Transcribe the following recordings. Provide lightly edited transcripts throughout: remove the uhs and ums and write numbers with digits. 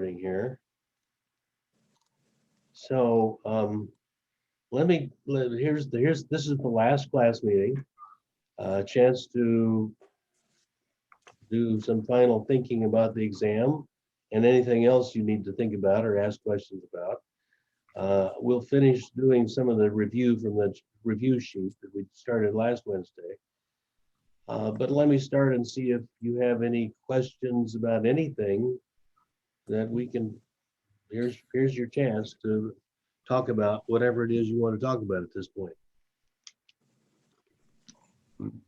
starting here. So this is the last class meeting. Chance to do some final thinking about the exam and anything else you need to think about or ask questions about. We'll finish doing some of the review from the review sheet that we started last Wednesday. But let me start and see if you have any questions about anything that we can, here's your chance to talk about whatever it is you want to talk about at this point.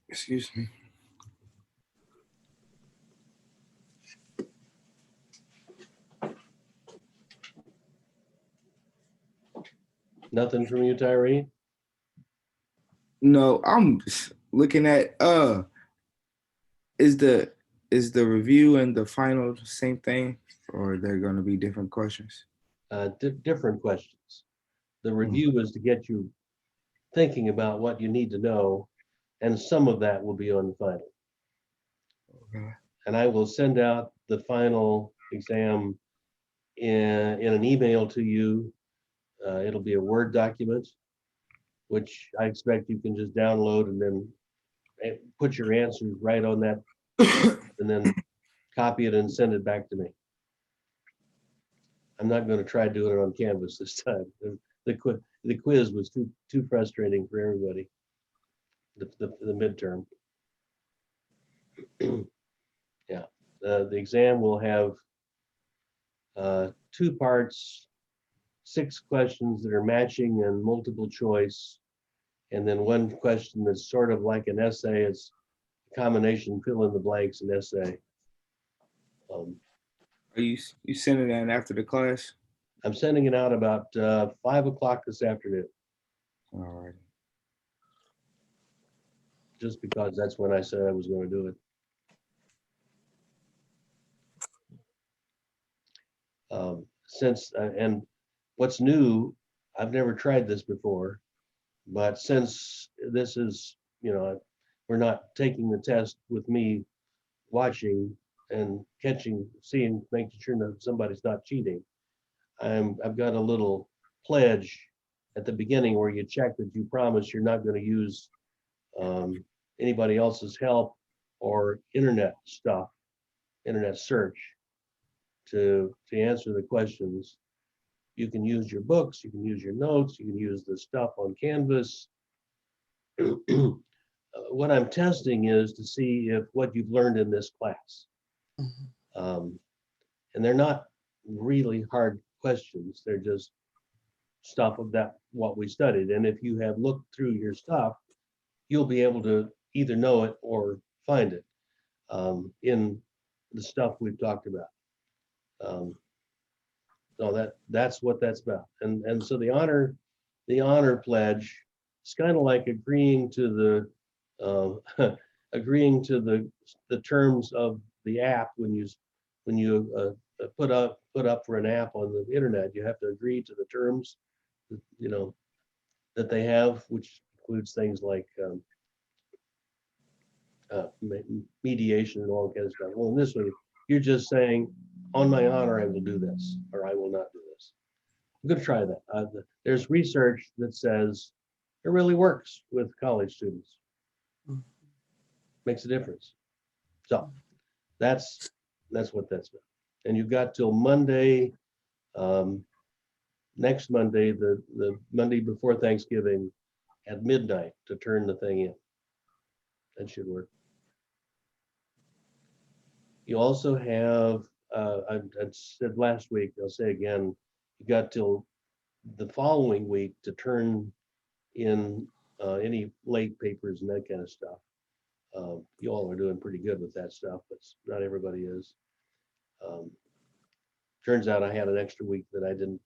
Excuse me. Nothing from you, Tyree? No, I'm looking at is the review and the final the same thing, or they're gonna be different questions? Different questions. The review is to get you thinking about what you need to know, and some of that will be on the final. Okay. And I will send out the final exam in an email to you. It'll be a Word document, which I expect you can just download and then put your answers right on that and then copy it and send it back to me. I'm not going to try doing it on Canvas this time. The quiz was too frustrating for everybody. The midterm. Yeah, the exam will have 2 parts, 6 questions that are matching and multiple choice, and then 1 question that's sort of like an essay. It's a combination fill in the blanks and essay. Are you sending that after the class? I'm sending it out about 5 o'clock this afternoon. All right. Just because that's when I said I was going to do it. And what's new, I've never tried this before, but since this is, we're not taking the test with me watching and making sure that somebody's not cheating. I've got a little pledge at the beginning where you check that you promise you're not going to use anybody else's help or internet search to answer the questions. You can use your books, you can use your notes, you can use the stuff on Canvas. What I'm testing is to see if what you've learned in this class. And they're not really hard questions. They're just stuff of what we studied. And if you have looked through your stuff, you'll be able to either know it or find it in the stuff we've talked about. So that's what that's about. And so the honor pledge, it's kind of like agreeing to the terms of the app when you put up for an app on the internet. You have to agree to the terms that they have, which includes things like mediation and all kinds of stuff. Well, in this one, you're just saying, on my honor, I will do this, or I will not do this. I'm going to try that. There's research that says it really works with college students. Makes a difference. So that's what that's about. And you've got till Monday, next Monday, the Monday before Thanksgiving at midnight to turn the thing in. That should work. You also have, I said last week, I'll say again, you got till the following week to turn in any late papers and that kind of stuff. You all are doing pretty good with that stuff, but not everybody is. Turns out I had an extra week that I didn't,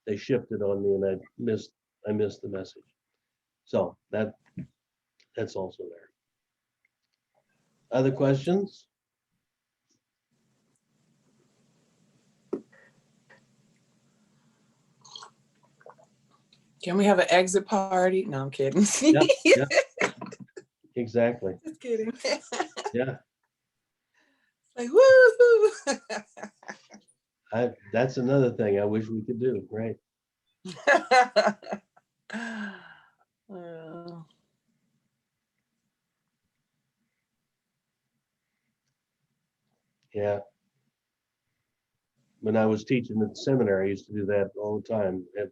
they shifted on me and I missed the message. So that's also there. Other questions? Can we have an exit party? No, I'm kidding. Yeah. Exactly. Just kidding. Yeah. Like, woo! That's another thing I wish we could do, right? Uh, Yeah. When I was teaching at the seminary, I used to do that all the time. Have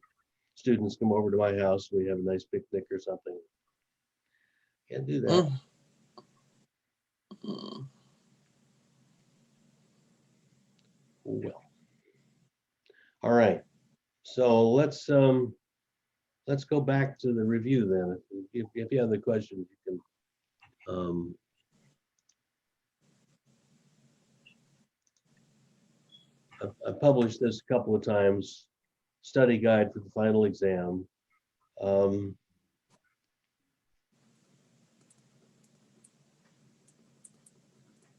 students come over to my house, we have a nice picnic or something. Can't do that. mm, mm. Well, all right. So let's go back to the review then. If you have the questions, you can I've published this a couple of times, study guide for the final exam. Um,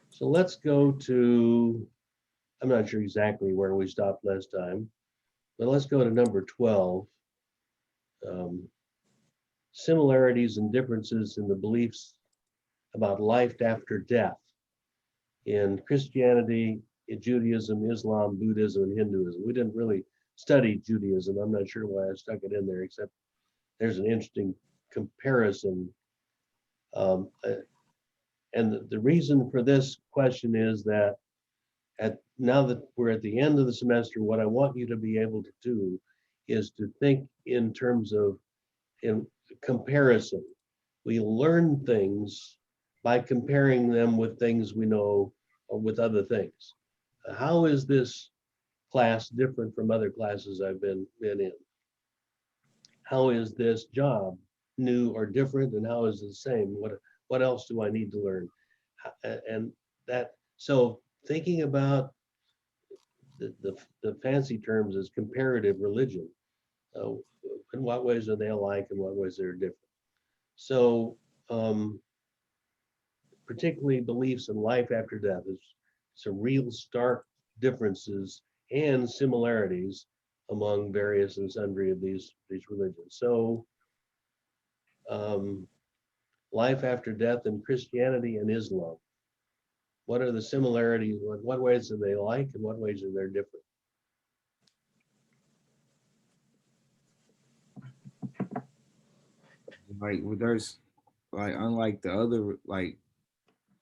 so let's go to, I'm not sure exactly where we stopped last time, but let's go to number 12. Similarities and differences in the beliefs about life after death in Christianity, in Judaism, Islam, Buddhism, and Hinduism. We didn't really study Judaism. I'm not sure why I stuck it in there, except there's an interesting comparison. Um, and the reason for this question is that now that we're at the end of the semester, what I want you to be able to do is to think in terms of in comparison. We learn things by comparing them with things we know or with other things. How is this class different from other classes I've been in? How is this job new or different, and how is it the same? What else do I need to learn? And that, so thinking about the fancy terms is comparative religion. Uh, in what ways are they alike, and what ways they're different? So, particularly beliefs in life after death is some real stark differences and similarities among various and sundry of these religions. So, life after death in Christianity and Islam. What are the similarities? What ways are they alike, and what ways are they different? Like, well, there's like, unlike the other, like,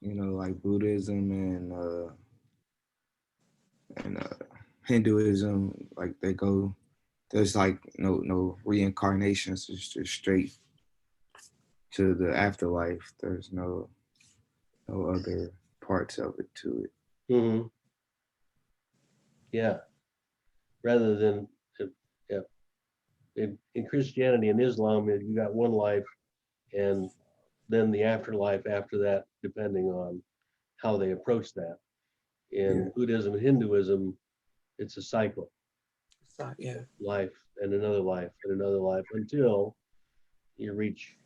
like Buddhism and Hinduism, like they go, there's like no reincarnations. It's just straight to the afterlife. There's no other parts of it to it. Mm-hmm. Yeah, rather than yeah, in Christianity and Islam, you got one life, and then the afterlife after that, depending on how they approach that. In Yeah. Buddhism and Hinduism, it's a cycle, So, yeah. life and another life and another life until you reach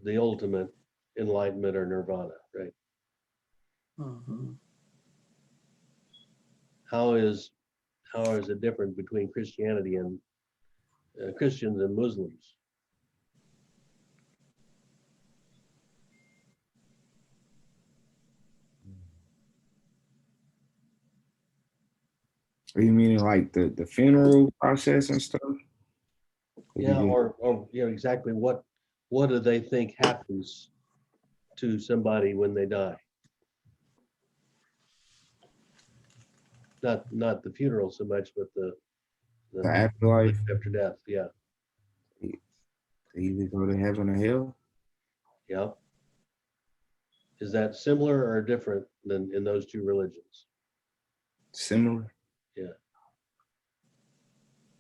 the ultimate enlightenment or nirvana, right? Mhm. How is it different between Christianity and Christians and Muslims? Are you meaning like the funeral process and stuff? Or Yeah, you or exactly what do they think happens to somebody when they die? Not the funeral so much, but the the afterlife? after death. Yeah, They either go to heaven or hell. yeah. Is that similar or different than in those two religions? Similar. Yeah,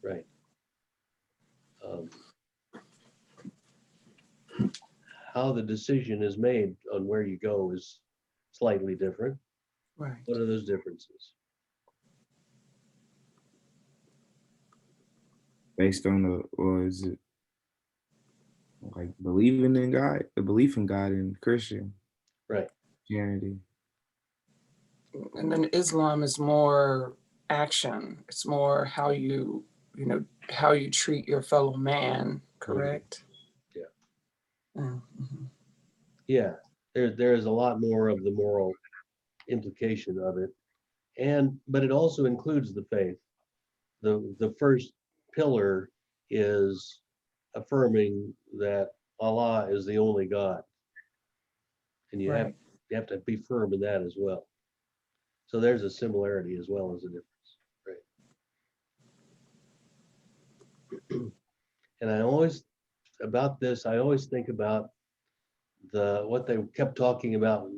right. Um, how the decision is made on where you go is slightly different. Right. What are those differences? Based on or is it like believing in God, the belief in God in Right. Christianity? And then Islam is more action. It's more how how you treat your fellow man, correct? Yeah. Mm-hmm. Yeah. There is a lot more of the moral implication of it. but it also includes the faith. The first pillar is affirming that Allah is the only God. And Right. you have to be firm in that as well. So there's a similarity as well as a difference, right? And I always think about what they kept talking about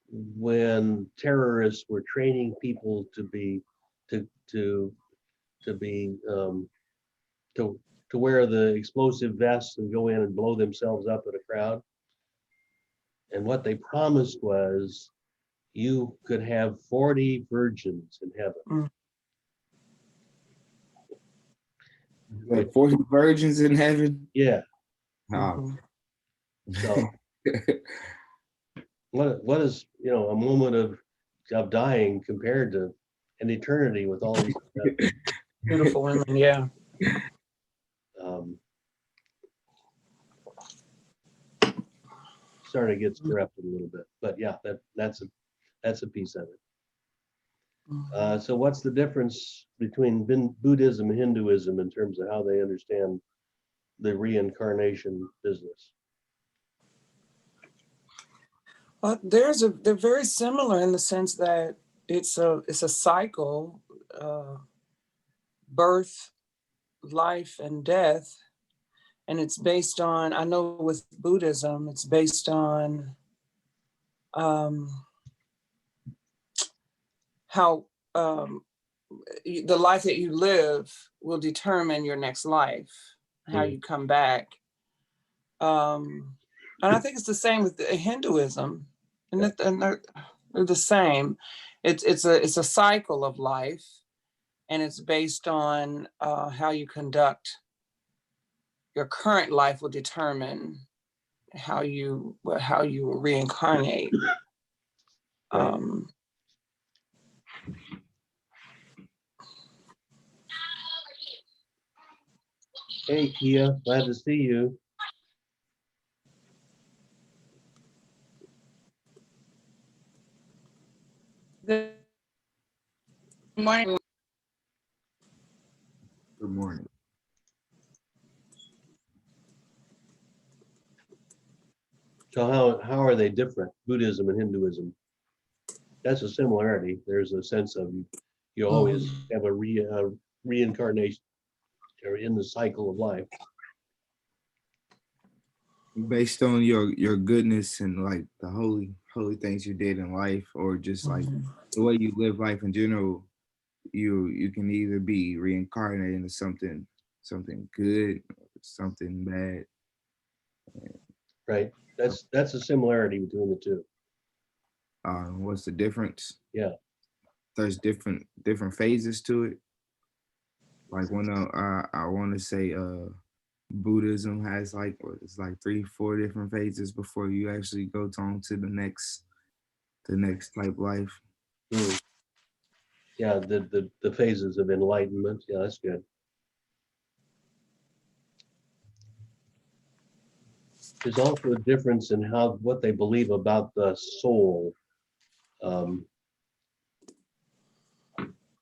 when terrorists were training people to wear the explosive vests and go in and blow themselves up in a crowd. And what they promised was you could have 40 virgins in heaven. Mm. Like 40 virgins in heaven. Yeah. Mhm. So what is, a moment of dying compared to an eternity with all these Beautiful women, yeah. Starting to get corrupted a little bit, but yeah, that's a piece of it. Mhm. So what's the difference between Buddhism and Hinduism in terms of how they understand the reincarnation business? Well, they're very similar in the sense that it's a cycle, birth, life, and death, and it's based on. I know with Buddhism, it's based on how the life that you live will determine your next life, how you come back. And I think it's the same with Hinduism, and they're the same. It's a cycle of life, and it's based on how you conduct your current life will determine how you reincarnate. Right. Hey, Kia, glad to see you. Good morning. Good morning. So how are they different, Buddhism and Hinduism? That's a similarity. There's a sense of you always have a reincarnation or in the cycle of life. Based on your goodness and like the holy things you did in life, or just like the way you live life in general, you can either be reincarnated into something good, something bad. Right. That's a similarity between the two. What's the difference? Yeah. There's different phases to it. Like when I want to say Buddhism has like it's like 3-4 different phases before you actually go on to the next type life. Yeah, the phases of enlightenment. Yeah, that's good. There's also a difference in what they believe about the soul,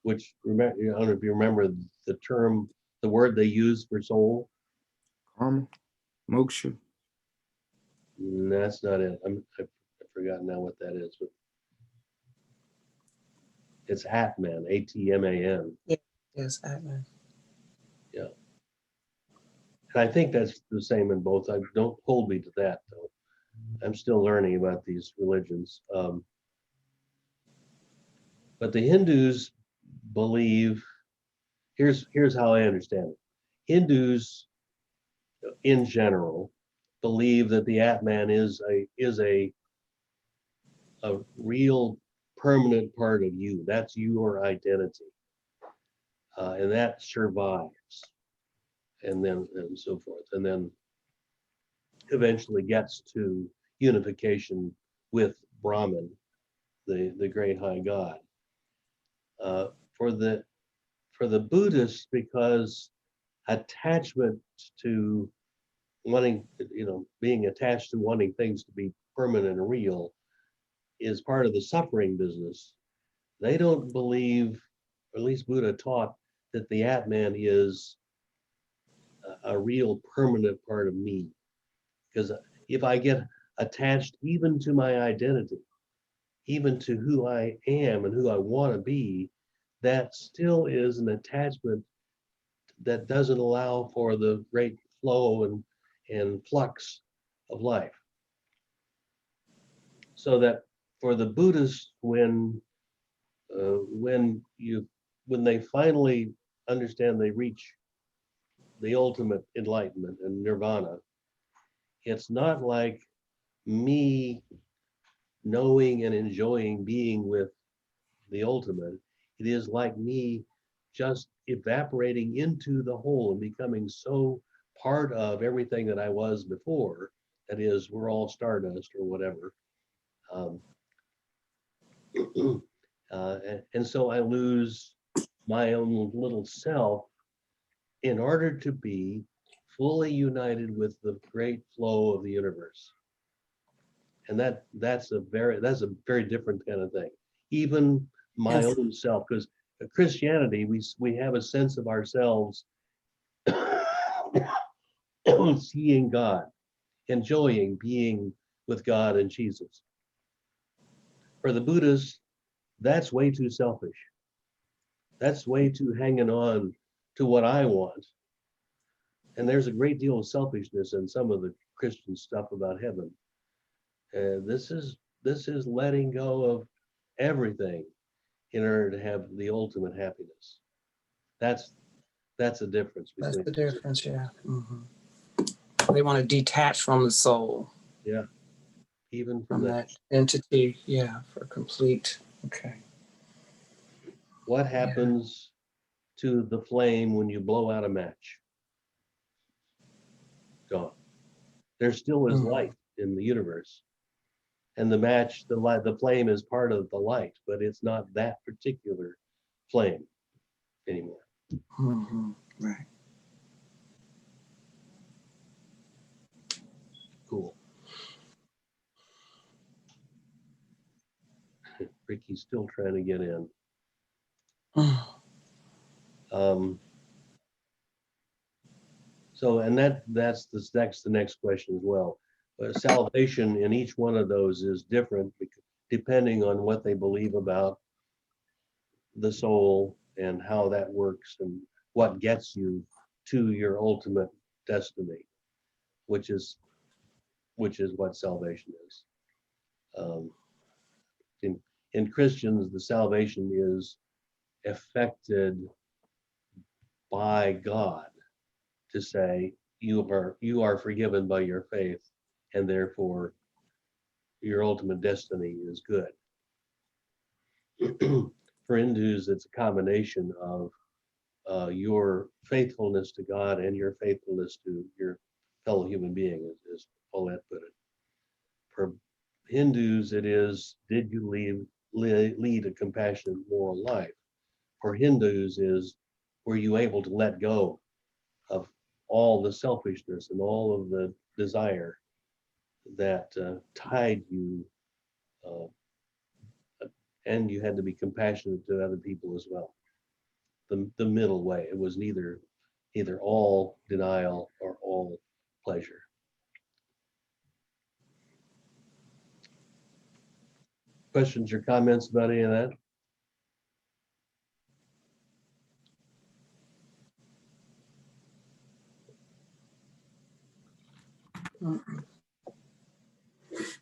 which I don't know if you remember the word they use for soul. Karma, moksha. That's not it. I forgot now what that is, but it's Atman, Atman. Yes, Atman. Yeah. And I think that's the same in both. Don't hold me to that though. I'm still learning about these religions. But the Hindus believe, here's how I understand it. Hindus in general believe that the Atman is a real permanent part of you. That's your identity. And that survives. And so forth. And then eventually gets to unification with Brahman, the great high God. For the Buddhists, because attachment to wanting, being attached to wanting things to be permanent and real is part of the suffering business. They don't believe, or at least Buddha taught, that the Atman is a real permanent part of me. Because if I get attached even to my identity, even to who I am and who I want to be, that still is an attachment that doesn't allow for the great flow and flux of life. So that for the Buddhists, when they finally understand they reach the ultimate enlightenment and nirvana, it's not like me knowing and enjoying being with the ultimate. It is like me just evaporating into the whole and becoming so part of everything that I was before. That is, we're all stardust or whatever. Um, and so I lose my own little self in order to be fully united with the great flow of the universe. And that's a very different kind of thing. Even my Yes. own self, because Christianity, we have a sense of ourselves seeing God, enjoying being with God and Jesus. For the Buddhists, that's way too selfish. That's way too hanging on to what I want. And there's a great deal of selfishness in some of the Christian stuff about heaven. And this is letting go of everything in order to have the ultimate happiness. That's a difference That's between the difference, yeah. They want to detach from the soul, yeah, even from from that entity, yeah, for complete. Okay. what happens to the flame when you blow out a match? Gone. There still is Mhm. light in the universe, and the match, the flame is part of the light, but it's not that particular flame anymore. Right. Cool. Ricky's still trying to get in. Um, so, and that's the next question as well. Salvation in each one of those is different depending on what they believe about the soul and how that works and what gets you to your ultimate destiny, which is what salvation is. Um, in Christians, the salvation is effected by God to say you are forgiven by your faith, and therefore your ultimate destiny is good. For Hindus, it's a combination of your faithfulness to God and your faithfulness to your fellow human being, as Paulette put it. For Hindus, it is, did you lead a compassionate moral life? For Hindus is, were you able to let go of all the selfishness and all of the desire that tied you, uh, and you had to be compassionate to other people as well. The middle way. It was neither all denial or all pleasure. Questions or comments about any of that?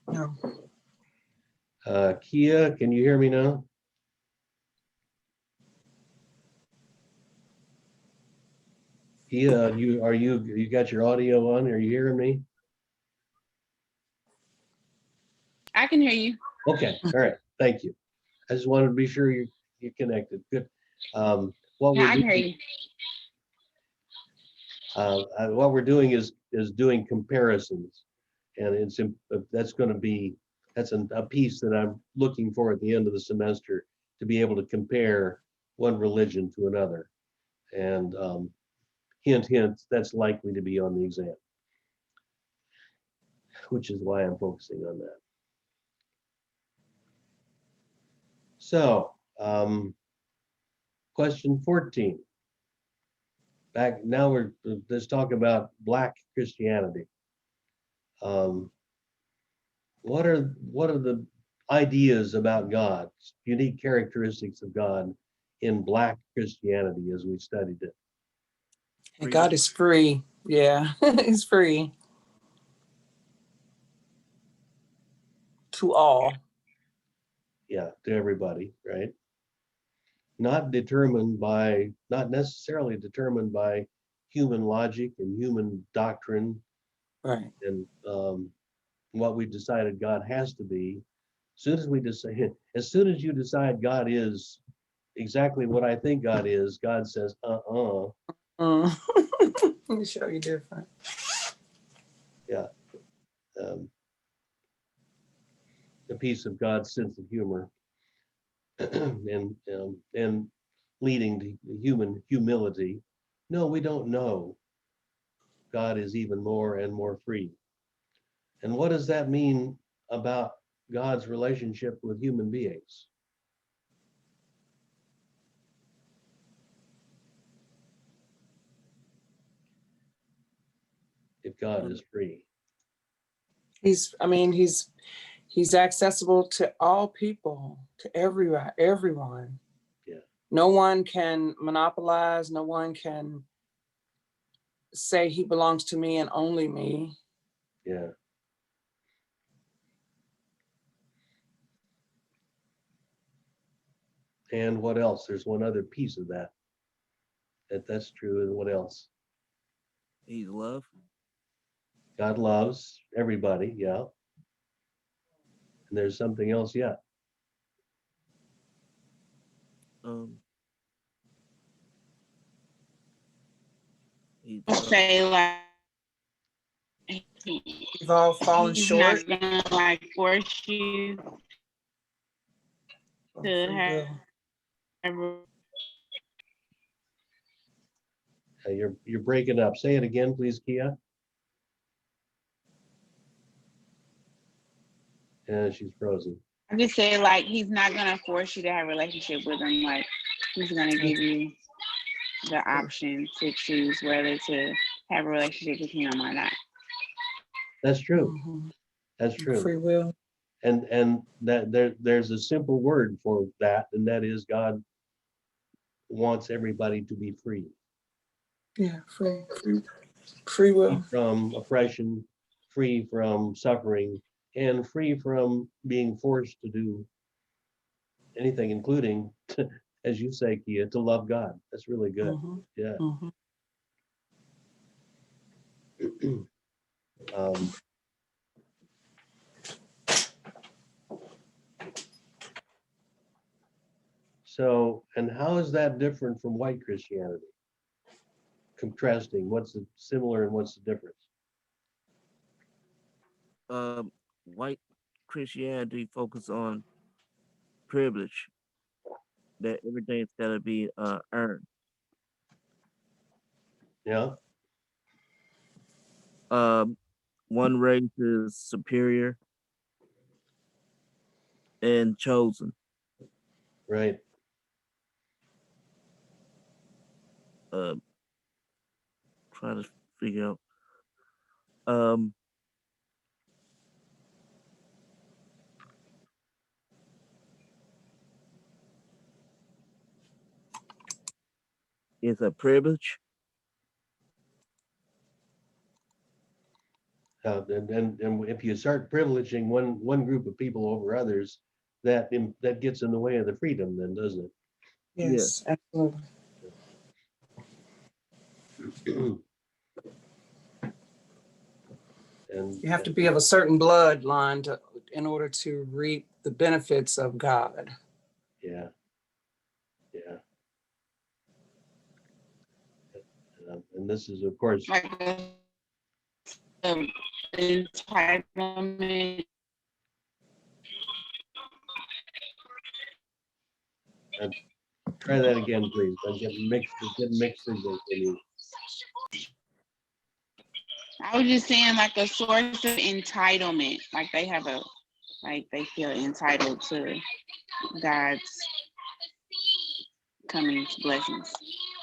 No. Kia, can you hear me now? Kia, you got your audio on? Are you hearing me? I can hear you. Okay, all right, thank you. I just wanted to be sure you're connected. Good. What Yeah, we're I can hear doing, you. what we're doing is doing comparisons, and that's going to be a piece that I'm looking for at the end of the semester to be able to compare one religion to another, and hint hint, that's likely to be on the exam, which is why I'm focusing on that. So Question 14. Back now, let's talk about Black Christianity. What are the ideas about God, unique characteristics of God in Black Christianity as we studied it? And God is free. Yeah, he's free to all. Yeah, to everybody, right? Not necessarily determined by human logic and human doctrine Right. and what we decided God has to be. As soon as you decide God is exactly what I think God is, God says, Let me show you different. yeah. A piece of God's sense of humor and leading to human humility. No, we don't know. God is even more and more free. And what does that mean about God's relationship with human beings? If God is free. He's accessible to all people, to everyone. Yeah. No one can monopolize, no one can say he belongs to me and only me. Yeah. And what else? There's one other piece of that. That's true. And what else? He's love. God loves everybody. Yeah. And there's something else yet. He's Say like We've all fallen he's short. not gonna like force you of to free have will. You're breaking up. Say it again, please, Kia. And she's frozen. I just say like he's not gonna force you to have a relationship with him. Like he's gonna give you the option to choose whether to have a relationship with him or not. That's true. Mhm. That's true. Free will. And that there's a simple word for that, and that is God wants everybody to be free. Yeah, free will. Free from oppression, free from suffering, and free from being forced to do anything, including, as you say, Kia, to love God. That's really good. Mhm. Yeah. Mhm. So, and how is that different from white Christianity? Contrasting, what's the similar and what's the difference? White Christianity focus on privilege, that everything's gotta be earned. Yeah. One race is superior and chosen. Right. Trying to figure out. It's a privilege. And if you start privileging one group of people over others, that gets in the way of the freedom, then, doesn't it? Yes, absolutely. And you have to be of a certain bloodline in order to reap the benefits of God. Yeah. Yeah. And this is, of course, Like entitlement. Try that again, please. I'm getting mixed signals from you. I was just saying like a source of entitlement. Like they feel entitled to God's comings, blessings,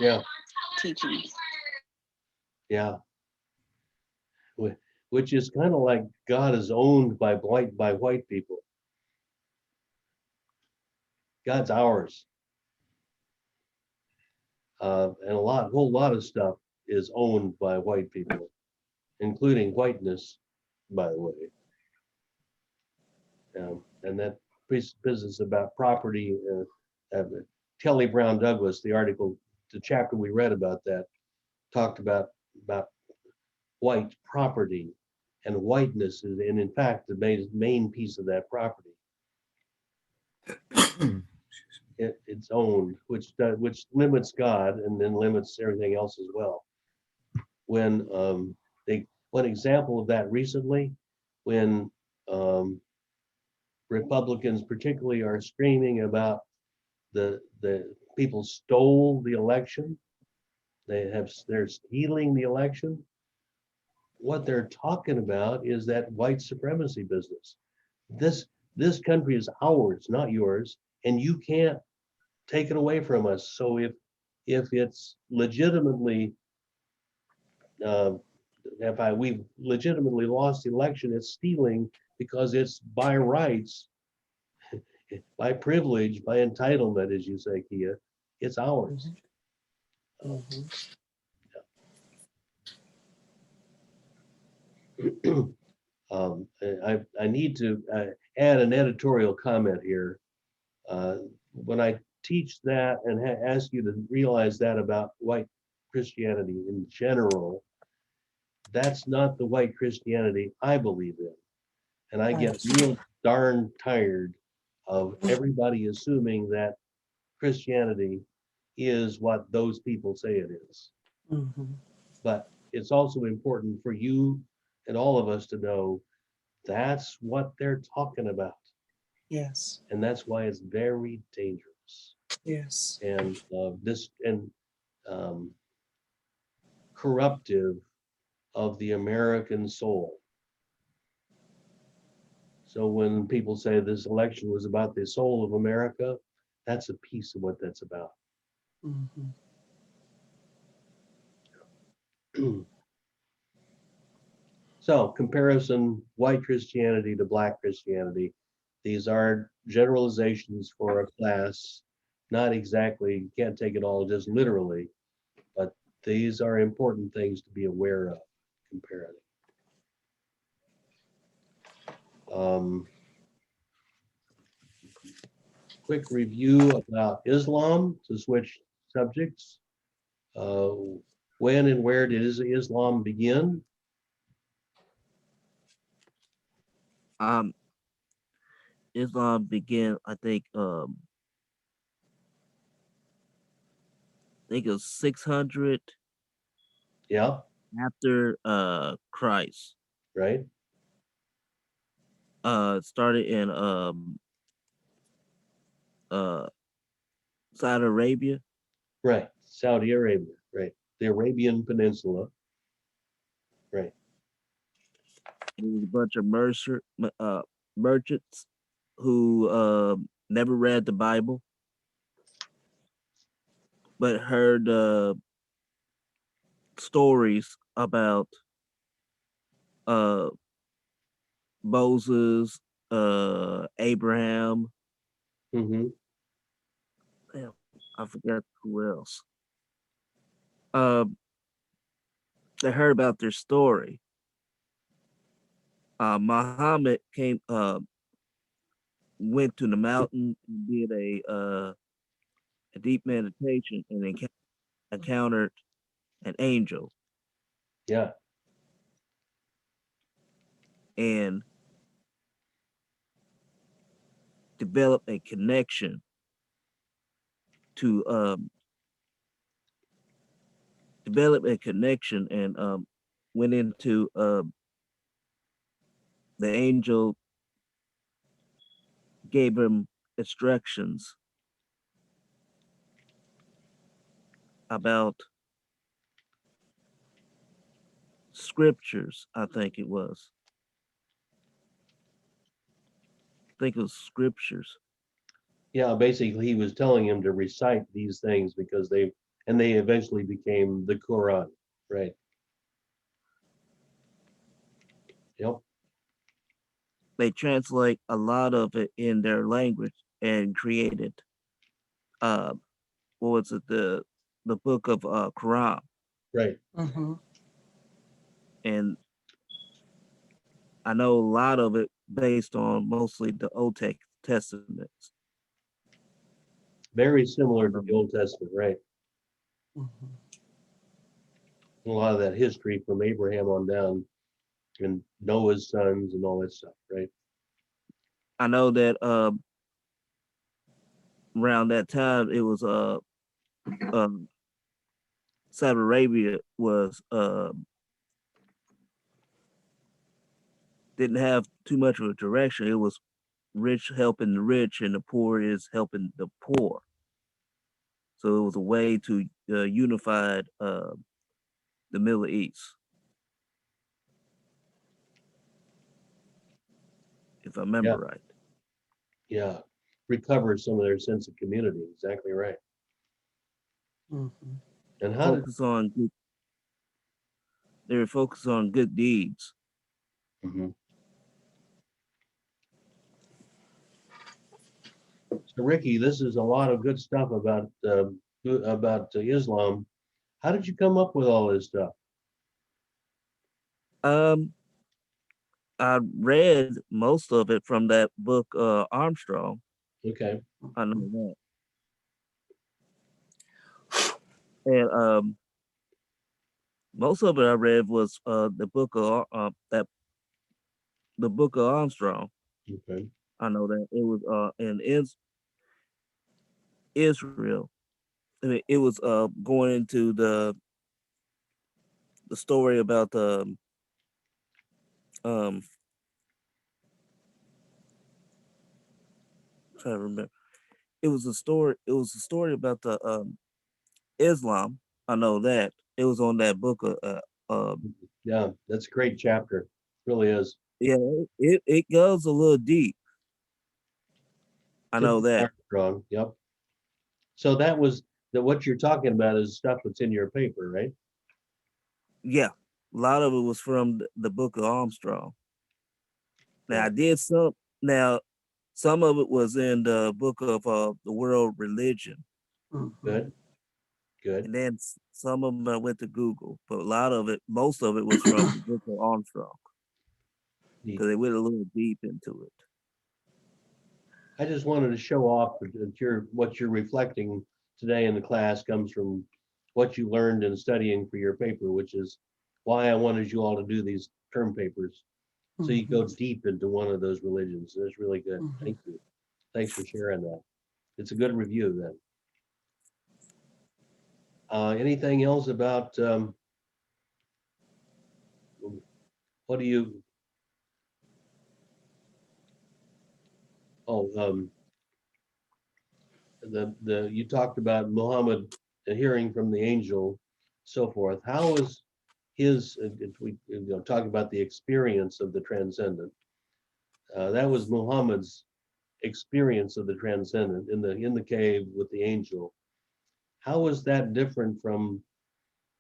Yeah, teachings. yeah. Which is kind of like God is owned by white people. God's ours. And whole lot of stuff is owned by white people, including whiteness, by the way. And that business about property, Kelly Brown Douglas, the article, the chapter we read about that, talked about white property, and whiteness is, and in fact, the main piece of that property. It's owned, which limits God and then limits everything else as well. When one example of that recently, when Republicans particularly are screaming about the people stole the election, they're stealing the election. What they're talking about is that white supremacy business. This country is ours, not yours, and you can't take it away from us. So if it's legitimately we've legitimately lost the election, it's stealing because it's by rights, by privilege, by entitlement, as you say, Kia, it's ours. I need to add an editorial comment here. When I teach that and ask you to realize that about white Christianity in general, that's not the white Christianity I believe in. And I get real darn tired of everybody assuming that Christianity is what those people say it is. But it's also important for you and all of us to know that's what they're talking about. Yes, And that's why it's very dangerous. yes. And corruptive of the American soul. So when people say this election was about the soul of America, that's a piece of what that's about. So comparison, white Christianity to black Christianity. These are generalizations for a class, not exactly, you can't take it all just literally, but these are important things to be aware of, comparing. Quick review about Islam to switch subjects. When and where did Islam begin? Islam began, I think it was 600 Yeah, after Christ. right, Started in uh Saudi Arabia. right. Saudi Arabia, right. The Arabian Peninsula, right. There was a bunch of merchants who never read the Bible, but heard stories about uh Moses, Abraham. Mm-hmm. Damn, I forgot who else. Uh, they heard about their story. Muhammad went to the mountain and did a deep meditation and encountered an angel Yeah, and developed a connection to and went into the angel gave him instructions about scriptures. I think it was. I think it was scriptures. Yeah, basically he was telling him to recite these things because they eventually became the Quran, right? Yep, They translate a lot of it in their language and created uh what was it, the book of Quran. right. Mhm. And I know a lot of it based on mostly the Testaments. Very similar to the Old Testament, right? Mhm. A lot of that history from Abraham on down and Noah's sons and all that stuff, right? I know that around that time it was um Saudi Arabia was didn't have too much of a direction. It was rich helping the rich and the poor is helping the poor. So it was a way to unify the Middle East, if I Yeah, remember right. yeah. Recover some of their sense of community. Exactly right. Mhm. And how did Focus on good, they were focused on good deeds. Mhm. So Ricky, this is a lot of good stuff about Islam. How did you come up with all this stuff? Um, I read most of it from that book, Armstrong. Okay, I know that. And most of it I read was the book of the book of Armstrong. okay, I know that it was in Israel. I mean, it was going into the story about the um trying to remember. It was a story. It was a story about the Islam. I know that it was on that book. yeah, that's a great chapter. Really is. Yeah, it goes a little deep. I know Typical that. Armstrong. Yep. So that was what you're talking about is stuff that's in your paper, right? Yeah, a lot of it was from the book of Armstrong. Now Yeah. I did some. Now some of it was in the book of the world religion, Mhm. Good, good. and then some of them I went to Google, but a lot of it, most of it was from the book of Armstrong Neat. because they went a little deep into it. I just wanted to show off that what you're reflecting today in the class comes from what you learned in studying for your paper, which is why I wanted you all to do these term papers. So you go Mhm. deep into one of those religions. That's really good. Mhm. Thank you. Thanks for sharing that. It's a good review then. Anything else about what do you, oh, you talked about Muhammad hearing from the angel, so forth. How is his, if we talk about the experience of the transcendent, that was Muhammad's experience of the transcendent in the cave with the angel. How is that different from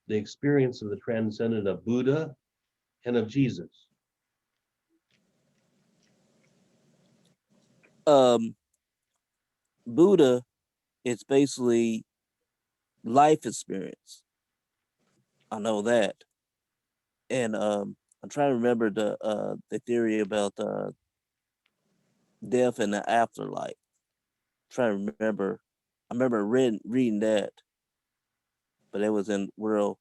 the experience of the transcendent of Buddha and of Jesus? Um, Buddha is basically life experience. I know that, and I'm trying to remember the theory about death and the afterlife. Trying to remember, I remember reading that, but it was in world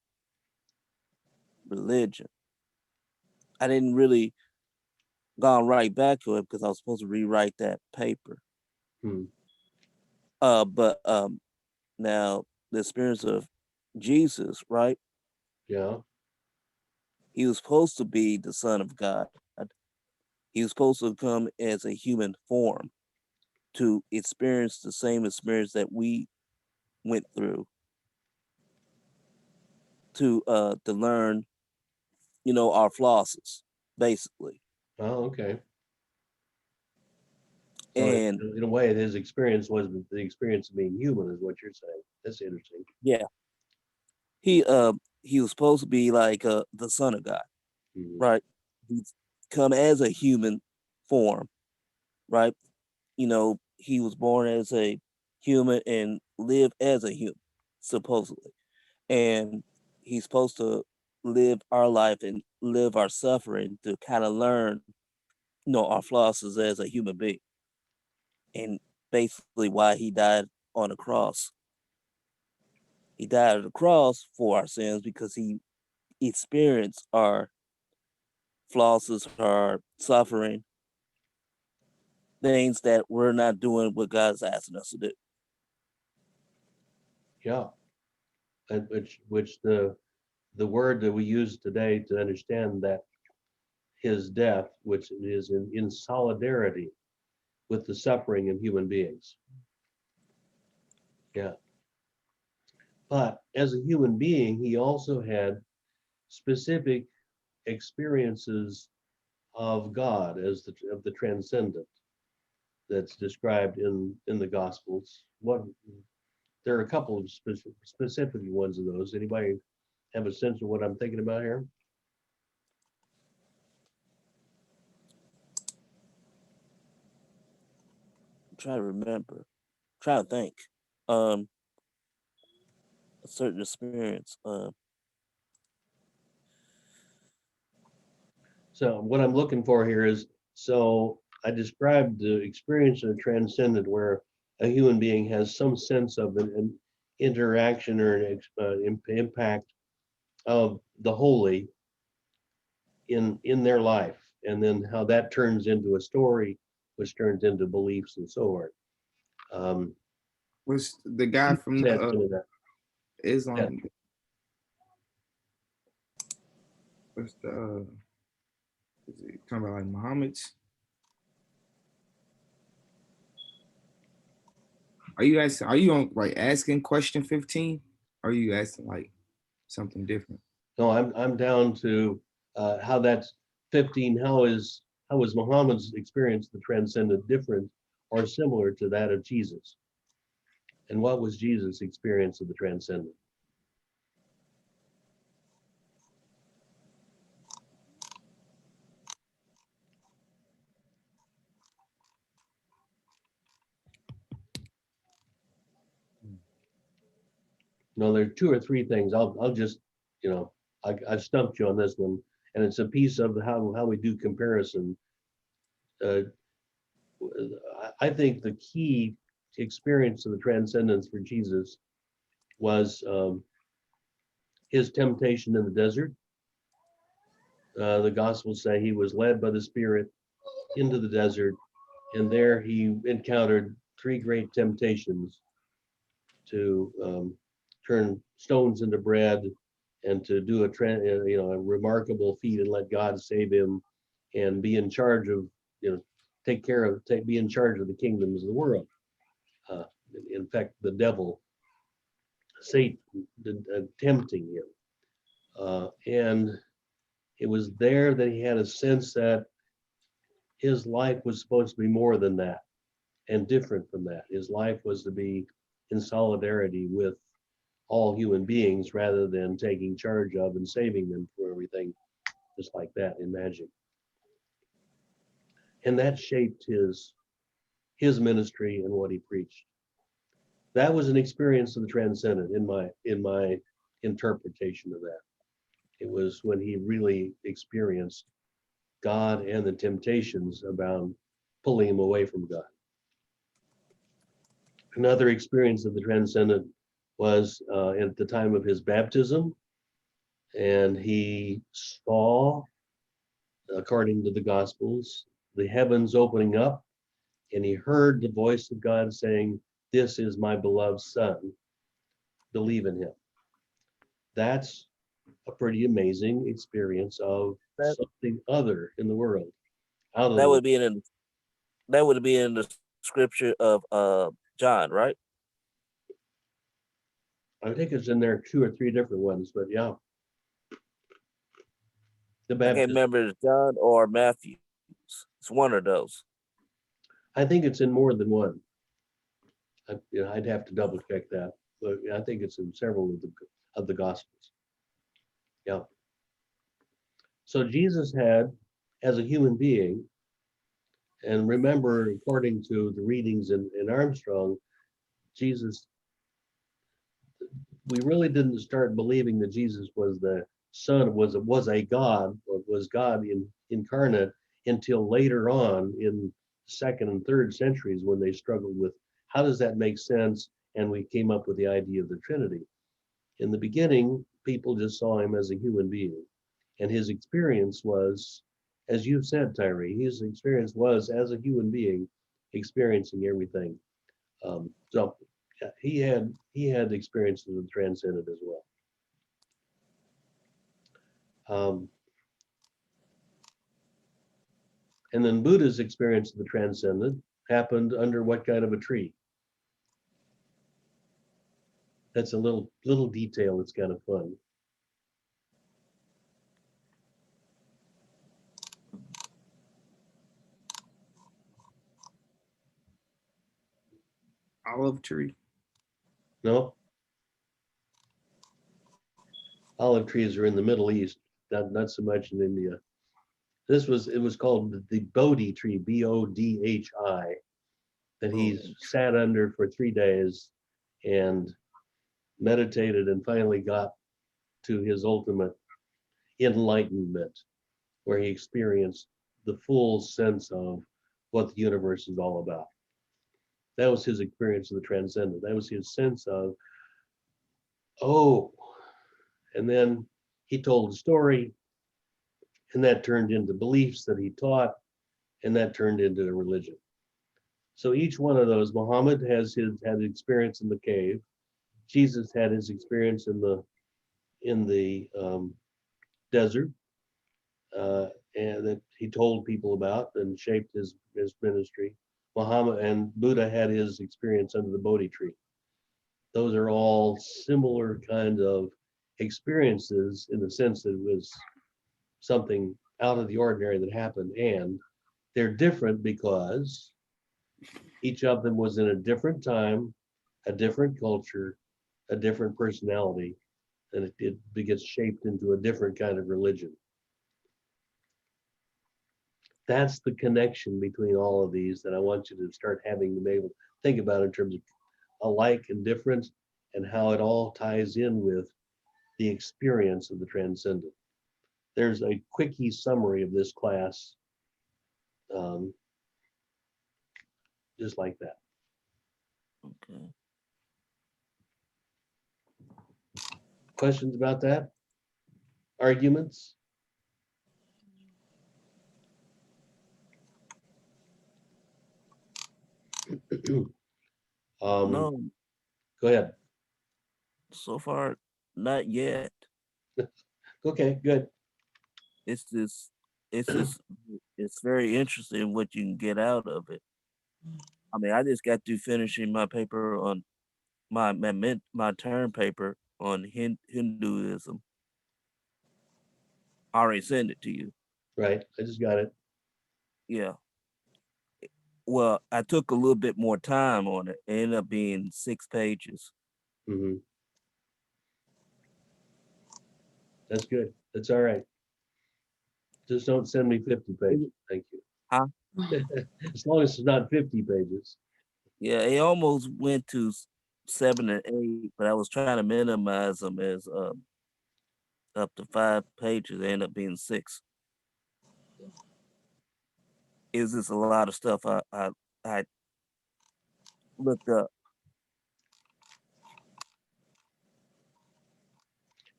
religion. I didn't really gone right back to it because I was supposed to rewrite that paper. Hmm. But now the experience of Jesus, right? Yeah. He was supposed to be the Son of God. He was supposed to come as a human form to experience the same experience that we went through to learn, our flosses, basically. Oh, okay. So And in a way, his experience was the experience of being human, is what you're saying. That's interesting. yeah, he was supposed to be like the son of God, Mhm. right? He's come as a human form, right? You know, he was born as a human and live as a human, supposedly. And he's supposed to live our life and live our suffering to kind of learn, you know, our flaws as a human being. And basically why he died on the cross. He died on the cross for our sins because he experienced our flaws, our suffering, things that we're not doing what God's asking us to do. Yeah. And which the word that we use today to understand that his death, which is in solidarity with the suffering of human beings. Yeah. But as a human being, he also had specific experiences of God as of the transcendent that's described in the Gospels. What there are a couple of specific ones of those. Anybody have a sense of what I'm thinking about here? I'm trying to remember, trying to think. Um, a certain experience. So what I'm looking for here is, so I described the experience of transcendent where a human being has some sense of an interaction or an impact of the holy in their life, and then how that turns into a story, which turns into beliefs and so on. Was the guy from Said the some of that. Islam? What's the is it talking about like Muhammad's? Are you asking? Are you on like asking question 15? Or are you asking like something different? No, I'm down to how that's 15. How is Muhammad's experience the transcendent different or similar to that of Jesus? And what was Jesus' experience of the transcendent? No, there are two or three things. I'll just, you know, I've stumped you on this one, and it's a piece of how we do comparison. Uh, I think the key experience of the transcendence for Jesus was his temptation in the desert. The Gospels say he was led by the Spirit into the desert, and there he encountered three great temptations to turn stones into bread and to do a remarkable feat and let God save him and be in charge of, be in charge of the kingdoms of the world. Uh, in fact, the devil, Satan, tempting him. And it was there that he had a sense that his life was supposed to be more than that and different from that. His life was to be in solidarity with all human beings rather than taking charge of and saving them for everything, just like that in magic. And that shaped his ministry and what he preached. That was an experience of the transcendent in my interpretation of that. It was when he really experienced God and the temptations about pulling him away from God. Another experience of the transcendent was at the time of his baptism, and he saw, according to the Gospels, the heavens opening up, and he heard the voice of God saying, "This is my beloved Son, believe in him." That's a pretty amazing experience of That something other in the world, out of the that world. would be that would be in the scripture of John, right? I think it's in there two or three different ones, but yeah, the I can't baptism. remember if it's John or Matthew. It's one of those. I think it's in more than one. I'd have to double check that, but I think it's in several of the Gospels. Yeah. So Jesus had, as a human being, and remember, according to the readings in Armstrong, Jesus, we really didn't start believing that Jesus was the Son, was a God, or was God incarnate until later on in the second and third centuries when they struggled with how does that make sense, and we came up with the idea of the Trinity. In the beginning, people just saw him as a human being, and his experience was, as you said, Tyree, his experience was as a human being experiencing everything. So yeah, he had experiences of the transcendent as well. And then Buddha's experience of the transcendent happened under what kind of a tree? That's a little detail that's kind of fun. Olive tree. No? Olive trees are in the Middle East, not so much in India. It was called the Bodhi tree, Bodhi, that he sat under for 3 days and meditated and finally got to his ultimate enlightenment, where he experienced the full sense of what the universe is all about. That was his experience of the transcendent. That was his sense of, oh, and then he told a story, and that turned into beliefs that he taught, and that turned into a religion. So each one of those, Muhammad had experience in the cave. Jesus had his experience in the desert, and that he told people about and shaped his ministry. Muhammad and Buddha had his experience under the Bodhi tree. Those are all similar kind of experiences in the sense that it was something out of the ordinary that happened, and they're different because each of them was in a different time, a different culture, a different personality, and it gets shaped into a different kind of religion. That's the connection between all of these that I want you to start having to be able to think about in terms of alike and different, and how it all ties in with the experience of the transcendent. There's a quickie summary of this class, just like that. Okay. Questions about that? Arguments? No, Go ahead. so far, not yet. Okay, good. It's just, it's very interesting what you can get out of it. I mean, I just got through finishing my paper on my term paper on Hinduism. I already sent it to you. Right, I just got it. Yeah. Well, I took a little bit more time on it. It ended up being 6 pages. Mhm. That's good. That's all right. Just don't send me 50 pages. Thank you. Huh? As long as it's not 50 pages. Yeah, it almost went to 7 or 8, but I was trying to minimize them as up to 5 pages. They end up being 6. It's just a lot of stuff I looked up.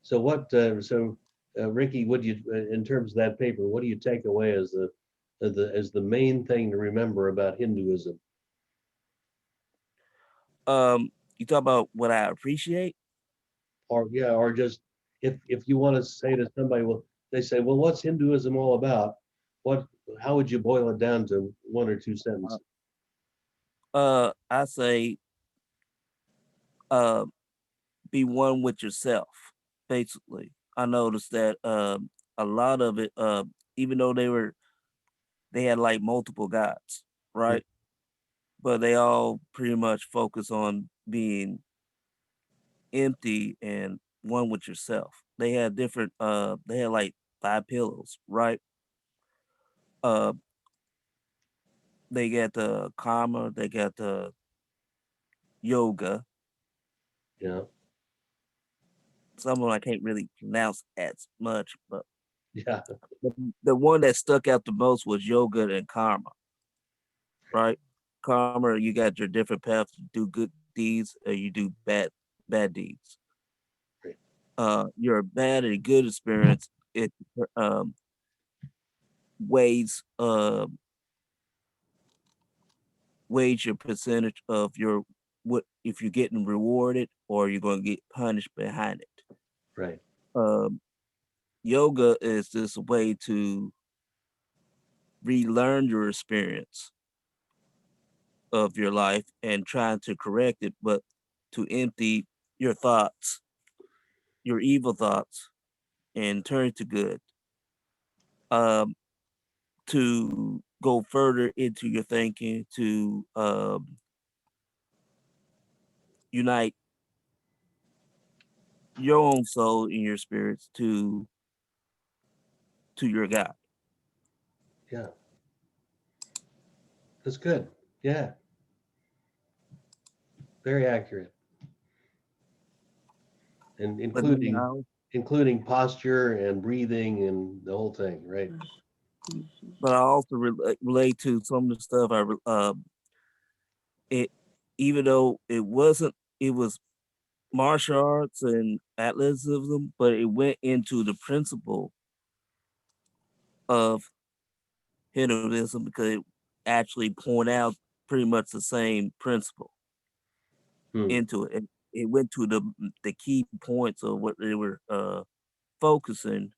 So Ricky, would you, in terms of that paper, what do you take away as the main thing to remember about Hinduism? You talk about what I appreciate? Or just if you want to say to somebody, well, they say, well, what's Hinduism all about? How would you boil it down to 1 or 2 sentences? I say be one with yourself, basically. I noticed that a lot of it, even though they had like multiple gods, right? but they all pretty much focus on being empty and one with yourself. They had different they had like 5 pillows, right? Uh they got the karma, they got the yoga. Yeah, Some of them I can't really pronounce as much, but yeah, the one that stuck out the most was yoga and karma, right? Karma, you got your different paths. You do good deeds or you do bad deeds. Great. Your bad and good experience, it weighs weighs your percentage of your what if you're getting rewarded or you're going to get punished behind it. right. Um, Yoga is just a way to relearn your experience of your life and trying to correct it, but to empty your thoughts, your evil thoughts, and turn to good. Um, to go further into your thinking, to unite your own soul and your spirits to your God. Yeah, that's good. Yeah, very accurate. And But including posture and breathing and the whole thing, right? I also relate to some of the stuff it even though it was martial arts and athleticism, but it went into the principle of Hinduism because it actually point out pretty much the same principle Hmm. into it. It went to the key points of what they were focusing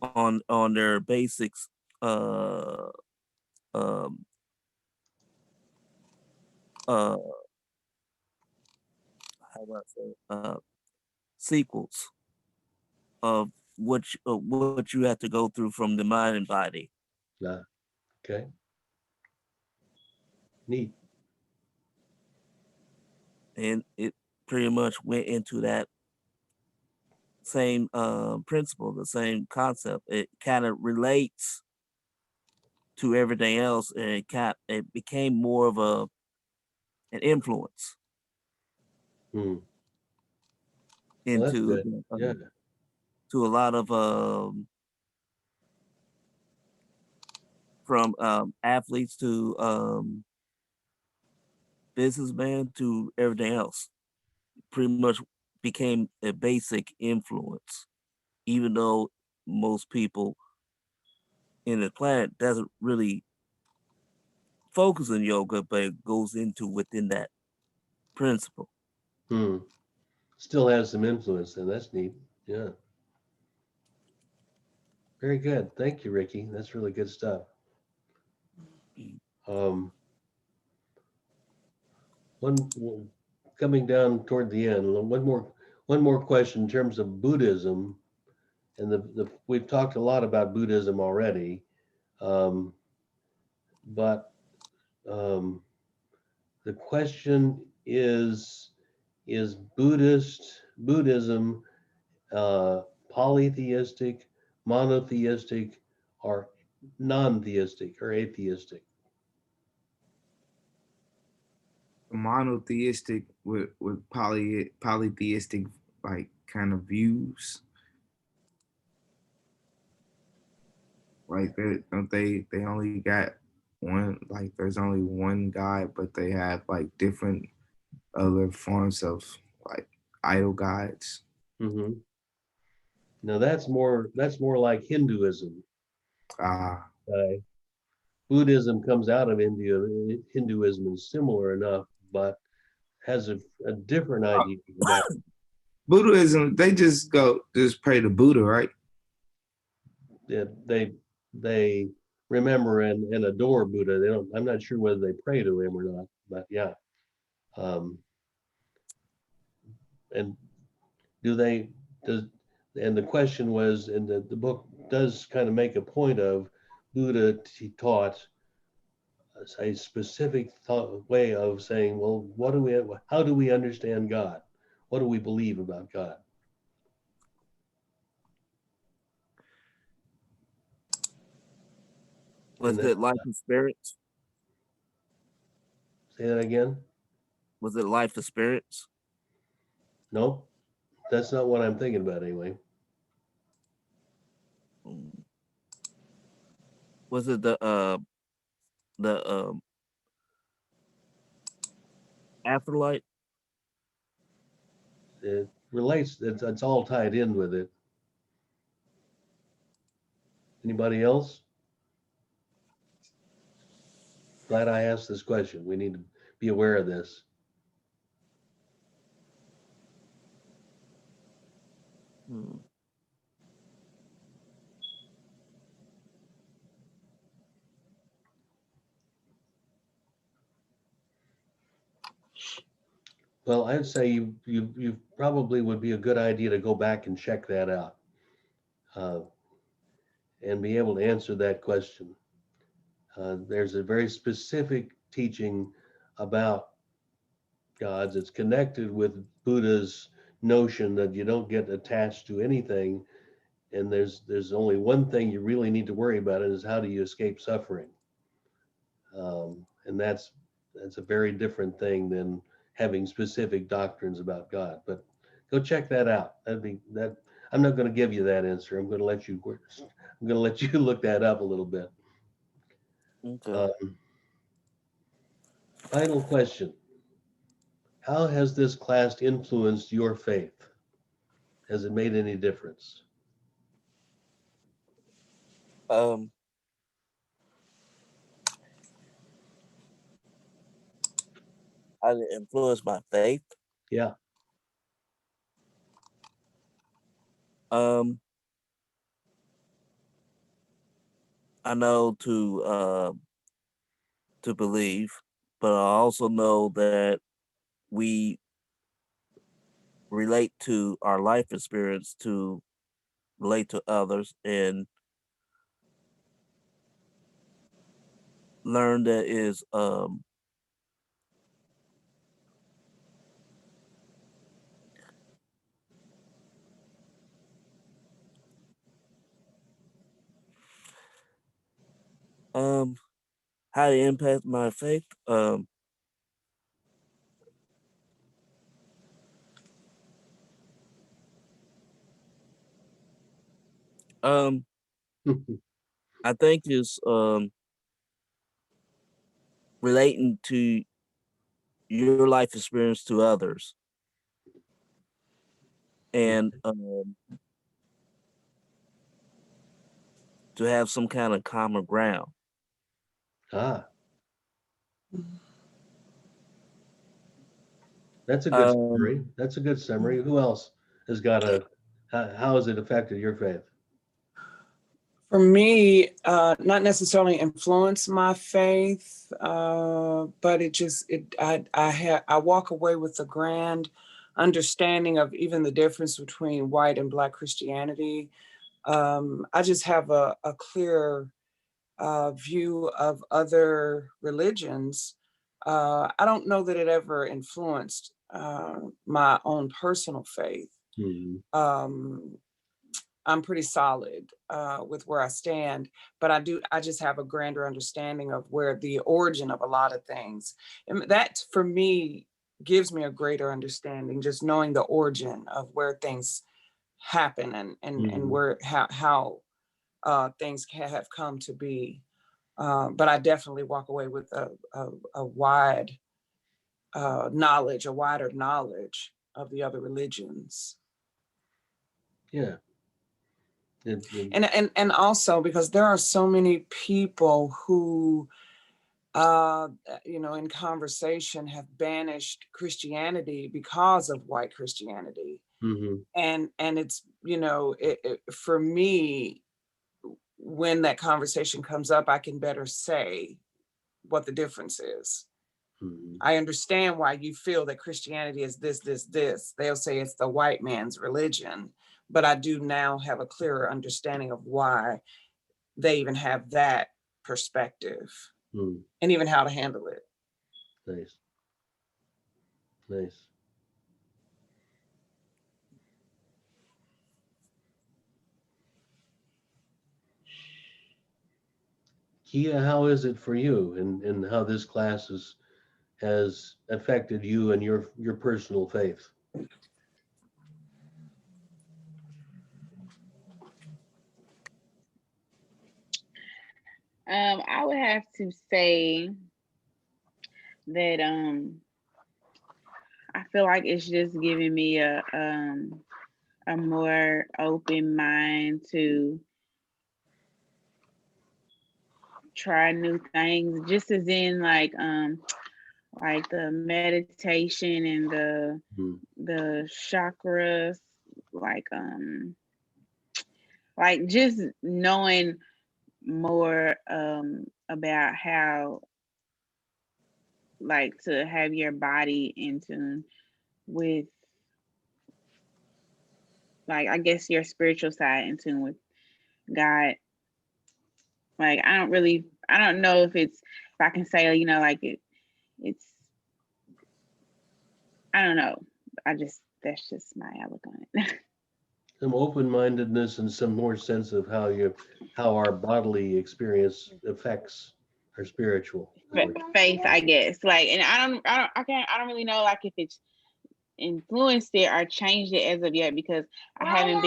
on their basics uh um uh how do I say sequels of what you have to go through from the mind and body. Ah, okay, neat. And it pretty much went into that same principle, the same concept. It kind of relates to everything else, and it became more of an influence Hmm. Well, that's into good. Yeah, to a lot of from athletes to businessmen to everything else. Pretty much became a basic influence, even though most people in the planet doesn't really focus on yoga, but it goes into within that principle. hmm. Still has some influence, and that's neat. Yeah, very good. Thank you, Ricky. That's really good stuff. Um, coming down toward the end, one more question in terms of Buddhism, and we've talked a lot about Buddhism already, um, but um, the question is Buddhism polytheistic, monotheistic, or non-theistic or atheistic? Monotheistic with polytheistic like kind of views. Like they only got one, like there's only one God, but they have like different other forms of like idol gods. Mm-hmm. Now that's more like Hinduism. Ah, Uh, Buddhism comes out of India. Hinduism is similar enough, but has a different idea about Buddhism, they just pray to Buddha, right? it. They remember and adore Buddha. They don't. I'm not sure whether they pray to him or not, but yeah. Um, and do they does and the question was, and the book does kind of make a point of Buddha he taught a specific way of saying, well, how do we understand God? What do we believe about God? Was And it Life of Spirits? say that again? Was it Life of Spirits? No, that's not what I'm thinking about anyway. Was it the Afterlife? It relates, it's all tied in with it. Anybody else? Glad I asked this question. We need to be aware of this. Hmm. Well, I'd say you probably would be a good idea to go back and check that out, and be able to answer that question. There's a very specific teaching about gods. It's connected with Buddha's notion that you don't get attached to anything, and there's only one thing you really need to worry about, is how do you escape suffering. And that's a very different thing than having specific doctrines about God. But go check that out. I'm not going to give you that answer. I'm going to let you look that up a little bit. Okay. Final question. How has this class influenced your faith? Has it made any difference? How did it influence my faith? Yeah. I know to believe, but I also know that we relate to our life experience to relate to others and learn that is how to impact my faith. I think is relating to your life experience to others, and to have some kind of common ground. Ah, that's a good summary. That's a good summary. Who else has got how has it affected your faith? For me, not necessarily influence my faith, but I walk away with a grand understanding of even the difference between white and Black Christianity. I just have a clear view of other religions. I don't know that it ever influenced my own personal faith. Hmm. I'm pretty solid with where I stand, but I just have a grander understanding of where the origin of a lot of things. And that for me gives me a greater understanding, just knowing the origin of where things happen and where how things have come to be. But I definitely walk away with a wide knowledge, a wider knowledge of the other religions. Yeah. And also because there are so many people who in conversation have banished Christianity because of white Christianity. Mm-hmm. And it's for me, when that conversation comes up, I can better say what the difference is. Mm-hmm. I understand why you feel that Christianity is this. They'll say it's the white man's religion, but I do now have a clearer understanding of why they even have that perspective. Hmm, and even how to handle it. nice. Nice. Kia, how is it for you and how this class has affected you and your personal faith? I would have to say that I feel like it's just giving me a more open mind to try new things, just as in like the meditation and Hmm, the chakras, like just knowing more about how like to have your body in tune with, like, I guess your spiritual side in tune with God. Like I don't know if I can say, you know, like it's I don't know. That's just my outlook on it. some open-mindedness and some more sense of how our bodily experience affects our spiritual. Faith, I guess. Like, and I don't really know like if it's influenced it or changed it as of yet, because I haven't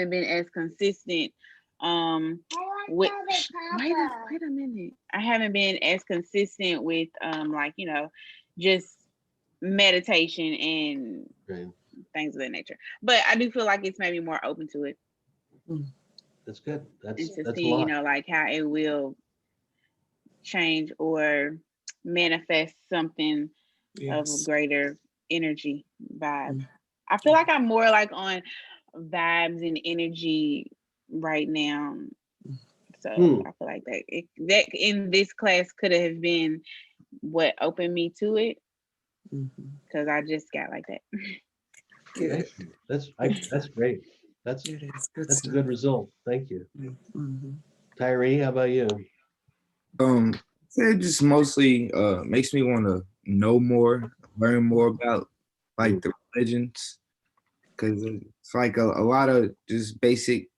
been as consistent with wait a minute. I haven't been as consistent with like, you know, just meditation and Right. things of that nature. But I do feel like it's maybe more open to it That's good. and to That's a see, you lot. know, like how it will change or manifest something of a Yes. greater energy vibe. Mm. I feel like I'm more like on vibes and energy right now. So Hmm. I feel like that in this class could have been what opened me to it, Mhm. because I just got like that. Good. Excellent. That's great. That's It is good that's a stuff. good result. Thank you. Mhm. Tyree, how about you? It just mostly makes me want to know more, learn more about like the religions, because it's like a lot of just basic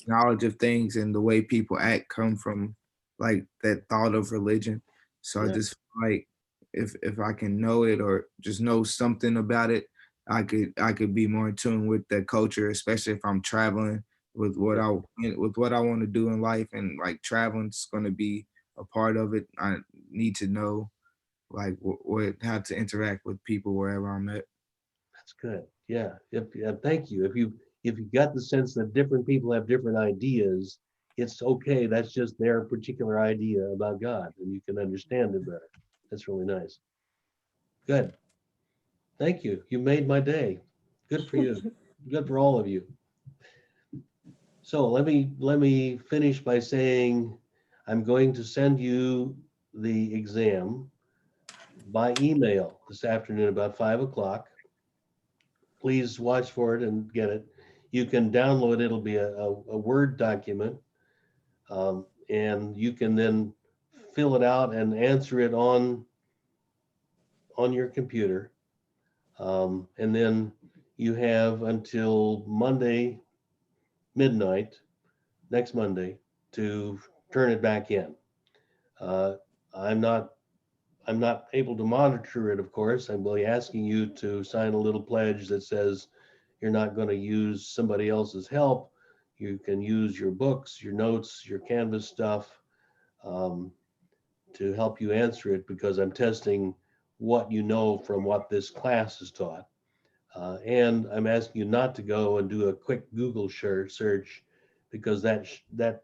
knowledge of things and the way people act come from like that thought of religion. So I Yeah. just feel like if I can know it or just know something about it, I could be more in tune with the culture, especially if I'm traveling with what I want to do in life, and like traveling's going to be a part of it. I need to know like what how to interact with people wherever I'm at. That's good. Yeah. Thank you. If you got the sense that different people have different ideas, it's okay. That's just their particular idea about God, and you can understand it better. That's really nice. Good. Thank you. You made my day. Good for you. Good for all of you. So let me finish by saying I'm going to send you the exam by email this afternoon about 5 o'clock. Please watch for it and get it. You can download it. It'll be a Word document, and you can then fill it out and answer it on your computer. And then you have until Monday midnight, next Monday, to turn it back in. Uh, I'm not I'm not able to monitor it, of course. I'm really asking you to sign a little pledge that says you're not going to use somebody else's help. You can use your books, your notes, your Canvas stuff, um, to help you answer it, because I'm testing what you know from what this class is taught. And I'm asking you not to go and do a quick Google search, because that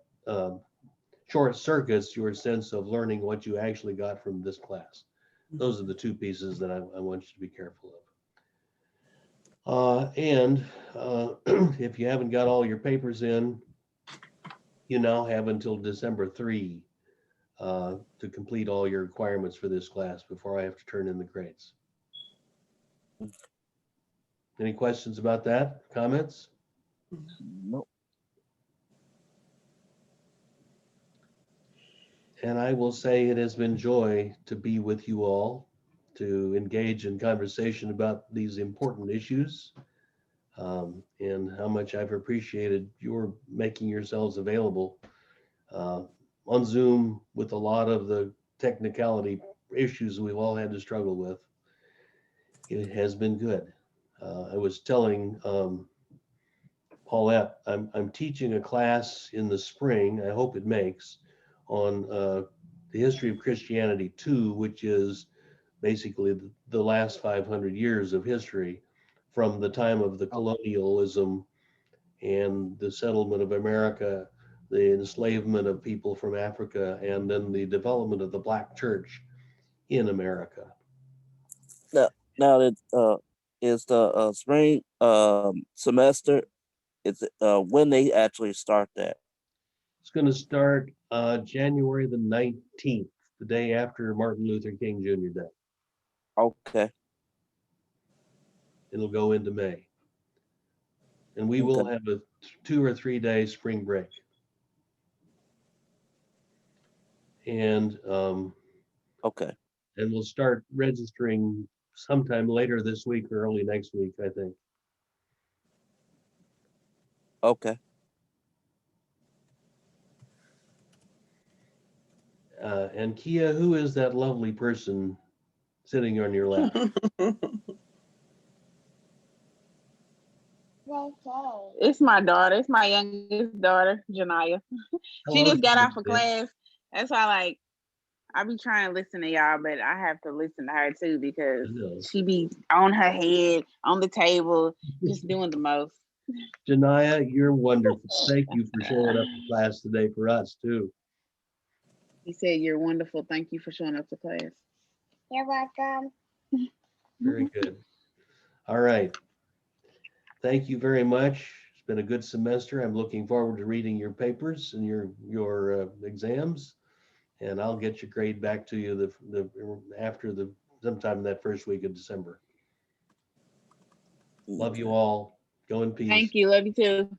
short circuits your sense of learning what you actually got from this class. Those are the two pieces that I want you to be careful of. And if you haven't got all your papers in, you now have until December 3 to complete all your requirements for this class before I have to turn in the grades. Any questions about that? Comments? Nope. And I will say it has been joy to be with you all, to engage in conversation about these important issues, and how much I've appreciated your making yourselves available uh, on Zoom with a lot of the technicality issues we've all had to struggle with. It has been good. I was telling Paulette, I'm teaching a class in the spring, I hope it makes, on the history of Christianity 2, which is basically the last 500 years of history from the time of the colonialism and the settlement of America, the enslavement of people from Africa, and then the development of the Black church in America. Now that is the spring semester. It's when they actually start that. It's going to start January the 19th, the day after Martin Luther King Jr. Day. Okay. It'll go into May. And we will Okay. have a 2 or 3 day spring break. And Okay. and we'll start registering sometime later this week or early next week, I think. Okay. And Kia, who is that lovely person sitting on your lap? It's my daughter. It's my youngest daughter, Janaya. She Hello, just got off of Janaya. class. That's why, like, I be trying to listen to y'all, but I have to listen to her too because I know. she be on her head, on the table, just doing the most. Janaya, you're wonderful. Thank you for showing up to class today for us too. He said, "You're wonderful. Thank you for showing up to class." You're welcome. Very good. All right. Thank you very much. It's been a good semester. I'm looking forward to reading your papers and your exams, and I'll get your grade back to you after sometime that first week of December. Love you all. Go in peace. Thank you. Love you too.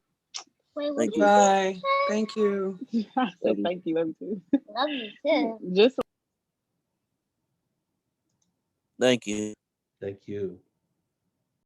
Thank you. Bye. Thank you. I said, Love you. thank you. Love you too. Love you too. Just Thank you. Thank you.